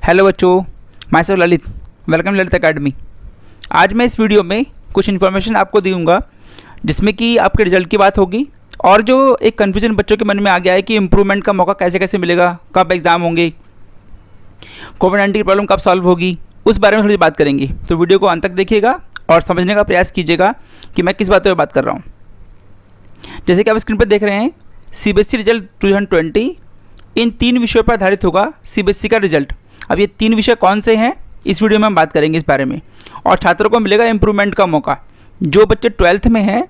Hello बच्चों, मैं sir Lalit. Welcome Lalit academy. आज मैं इस वीडियो में कुछ इन्फॉर्मेशन आपको दूंगा जिसमें कि आपके रिजल्ट की बात होगी और जो एक कन्फ्यूजन बच्चों के मन में आ गया है कि इम्प्रूवमेंट का मौका कैसे कैसे मिलेगा, कब एग्ज़ाम होंगे, कोविड-19 की प्रॉब्लम कब सॉल्व होगी, उस बारे में थोड़ी बात करेंगे। तो वीडियो को अंत तक देखिएगा और समझने का प्रयास कीजिएगा कि मैं किस बातों पर बात कर रहा हूँ। जैसे कि आप स्क्रीन पर देख रहे हैं, CBSE रिजल्ट 2020 इन 3 विषयों पर आधारित होगा CBSE का रिजल्ट। अब ये 3 विषय कौन से हैं, इस वीडियो में हम बात करेंगे इस बारे में। और छात्रों को मिलेगा इम्प्रूवमेंट का मौका। जो बच्चे 12th में हैं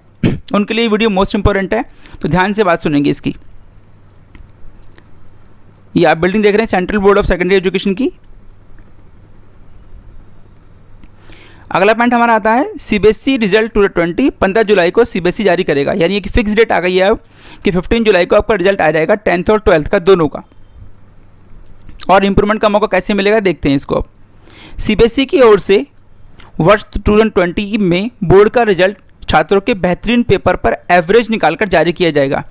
उनके लिए वीडियो मोस्ट इंपॉर्टेंट है, तो ध्यान से बात सुनेंगे इसकी। ये आप बिल्डिंग देख रहे हैं central board of secondary education की। अगला पॉइंट हमारा आता है CBSE रिजल्ट 2020 15 जुलाई को CBSE जारी करेगा। यानी कि फिक्स डेट आ गई है अब कि 15 जुलाई को आपका रिजल्ट आ जाएगा 10th और 12th का दोनों का। और इम्प्रूवमेंट का मौका कैसे मिलेगा देखते हैं इसको अब। CBSE की ओर से वर्ष 2020 में बोर्ड का रिजल्ट छात्रों के बेहतरीन पेपर पर एवरेज निकालकर जारी किया जाएगा।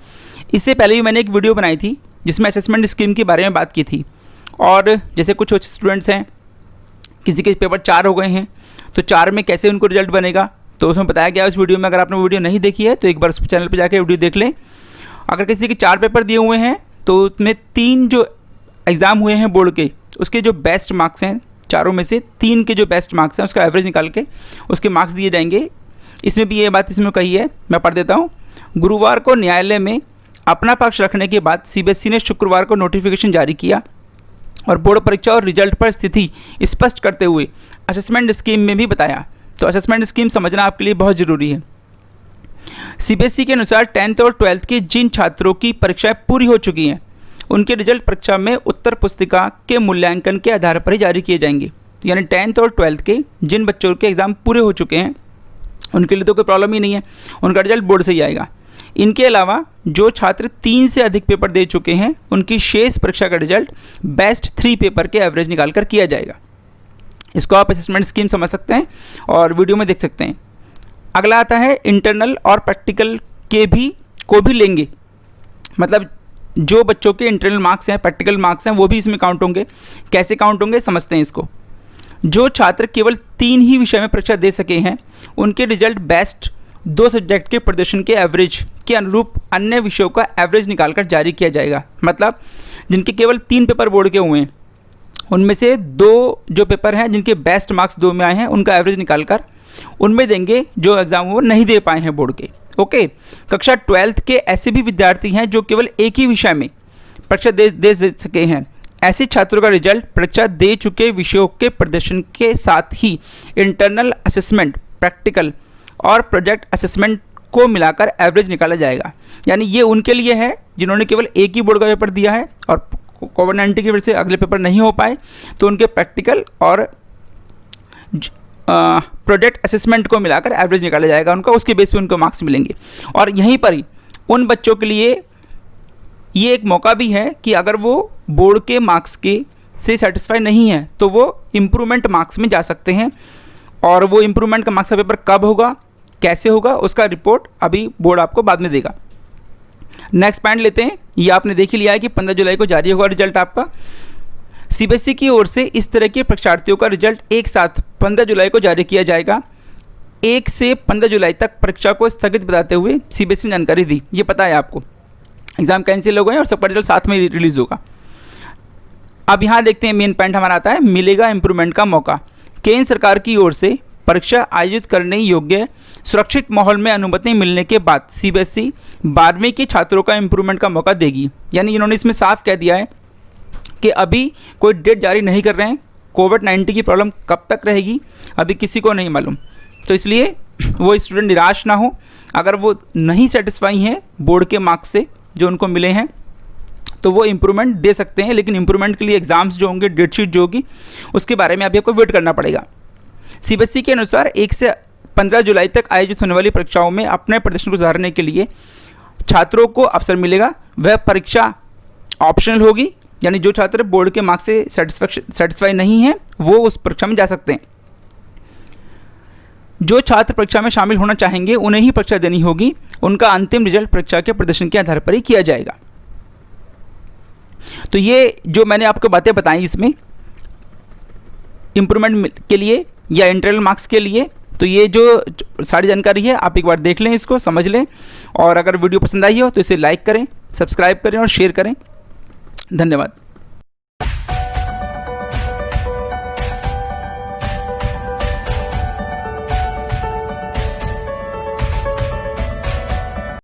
इससे पहले भी मैंने एक वीडियो बनाई थी जिसमें असेसमेंट स्कीम के बारे में बात की थी। और जैसे कुछ स्टूडेंट्स हैं, किसी के पेपर 4 हो गए हैं, तो 4 में कैसे उनको रिजल्ट बनेगा, तो उसमें बताया गया उस वीडियो में। अगर आपने वीडियो नहीं देखी है तो एक बार उस चैनल पर जाकर वीडियो देख लें। अगर किसी के 4 पेपर दिए हुए हैं तो उसमें 3 जो एग्ज़ाम हुए हैं बोर्ड के, उसके जो बेस्ट मार्क्स हैं, चारों में से 3 के जो बेस्ट मार्क्स हैं उसका एवरेज निकाल के उसके मार्क्स दिए जाएंगे। इसमें भी ये बात इसमें कही है, मैं पढ़ देता हूँ। गुरुवार को न्यायालय में अपना पक्ष रखने के बाद CBSE ने शुक्रवार को नोटिफिकेशन जारी किया और बोर्ड परीक्षा और रिजल्ट पर स्थिति स्पष्ट करते हुए असेसमेंट स्कीम में भी बताया। तो असेसमेंट स्कीम समझना आपके लिए बहुत ज़रूरी है। CBSE के अनुसार 10th और 12th के जिन छात्रों की परीक्षाएँ पूरी हो चुकी हैं उनके रिजल्ट परीक्षा में उत्तर पुस्तिका के मूल्यांकन के आधार पर ही जारी किए जाएंगे। यानी 10th और 12th के जिन बच्चों के एग्ज़ाम पूरे हो चुके हैं उनके लिए तो कोई प्रॉब्लम ही नहीं है, उनका रिजल्ट बोर्ड से ही आएगा। इनके अलावा जो छात्र 3 से अधिक पेपर दे चुके हैं उनकी शेष परीक्षा का रिजल्ट बेस्ट 3 पेपर के एवरेज निकाल कर किया जाएगा। इसको आप असेसमेंट स्कीम समझ सकते हैं और वीडियो में देख सकते हैं। अगला आता है इंटरनल और प्रैक्टिकल को भी लेंगे। मतलब जो बच्चों के इंटरनल मार्क्स हैं, प्रैक्टिकल मार्क्स हैं, वो भी इसमें काउंट होंगे। कैसे काउंट होंगे समझते हैं इसको। जो छात्र केवल 3 ही विषय में परीक्षा दे सके हैं उनके रिजल्ट बेस्ट 2 सब्जेक्ट के प्रदर्शन के एवरेज के अनुरूप अन्य विषयों का एवरेज निकालकर जारी किया जाएगा। मतलब जिनके केवल 3 पेपर बोर्ड के हुए हैं उनमें से 2 जो पेपर हैं जिनके बेस्ट मार्क्स 2 में आए हैं उनका एवरेज निकालकर उनमें देंगे जो एग्ज़ाम वो नहीं दे पाए हैं बोर्ड के। ओके। कक्षा 12th के ऐसे भी विद्यार्थी हैं जो केवल एक ही विषय में परीक्षा दे सके हैं। ऐसे छात्रों का रिजल्ट परीक्षा दे चुके विषयों के प्रदर्शन के साथ ही इंटरनल असेसमेंट, प्रैक्टिकल और प्रोजेक्ट असेसमेंट को मिलाकर एवरेज निकाला जाएगा। यानी ये उनके लिए है जिन्होंने केवल एक ही बोर्ड का पेपर दिया है और कोविड-19 की वजह से अगले पेपर नहीं हो पाए, तो उनके प्रैक्टिकल और प्रोजेक्ट असेसमेंट को मिलाकर एवरेज निकाला जाएगा उनका, उसके बेस पे उनको मार्क्स मिलेंगे। और यहीं पर ही उन बच्चों के लिए ये एक मौका भी है कि अगर वो बोर्ड के मार्क्स के से सेटिस्फाई नहीं है तो वो इम्प्रूवमेंट मार्क्स में जा सकते हैं। और वो इम्प्रूवमेंट का मार्क्स का पेपर कब होगा, कैसे होगा, उसका रिपोर्ट अभी बोर्ड आपको बाद में देगा। नेक्स्ट पॉइंट लेते हैं। ये आपने देख ही लिया है कि 15 जुलाई को जारी होगा रिजल्ट आपका। CBSE की ओर से इस तरह के परीक्षार्थियों का रिजल्ट एक साथ 15 जुलाई को जारी किया जाएगा। 1 से 15 जुलाई तक परीक्षा को स्थगित बताते हुए CBSE ने जानकारी दी। ये पता है आपको, एग्ज़ाम कैंसिल हो गए और सबका रिजल्ट साथ में रिलीज़ होगा। अब यहाँ देखते हैं मेन पॉइंट हमारा आता है, मिलेगा इम्प्रूवमेंट का मौका। केंद्र सरकार की ओर से परीक्षा आयोजित करने योग्य सुरक्षित माहौल में अनुमति मिलने के बाद CBSE 12वीं के छात्रों का इम्प्रूवमेंट का मौका देगी। यानी इन्होंने इसमें साफ कह दिया है कि अभी कोई डेट जारी नहीं कर रहे हैं। कोविड-19 की प्रॉब्लम कब तक रहेगी अभी किसी को नहीं मालूम, तो इसलिए वो स्टूडेंट निराश ना हो। अगर वो नहीं सेटिस्फाई हैं बोर्ड के मार्क्स से जो उनको मिले हैं तो वो इम्प्रूवमेंट दे सकते हैं, लेकिन इम्प्रूवमेंट के लिए एग्ज़ाम्स जो होंगे, डेट शीट जो होगी, उसके बारे में अभी आपको वेट करना पड़ेगा। CBSE के अनुसार 1 से 15 जुलाई तक आयोजित होने वाली परीक्षाओं में अपने प्रदर्शन को सुधारने के लिए छात्रों को अवसर मिलेगा। वह परीक्षा ऑप्शनल होगी, यानी जो छात्र बोर्ड के मार्क्स से सेटिस्फाई नहीं हैं वो उस परीक्षा में जा सकते हैं। जो छात्र परीक्षा में शामिल होना चाहेंगे उन्हें ही परीक्षा देनी होगी। उनका अंतिम रिजल्ट परीक्षा के प्रदर्शन के आधार पर ही किया जाएगा। तो ये जो मैंने आपको बातें बताई इसमें इम्प्रूवमेंट के लिए या इंटरनल मार्क्स के लिए। तो ये जो सारी जानकारी है आप एक बार देख लें, इसको समझ लें, और अगर वीडियो पसंद आई हो तो इसे लाइक करें, सब्सक्राइब करें और शेयर करें। धन्यवाद।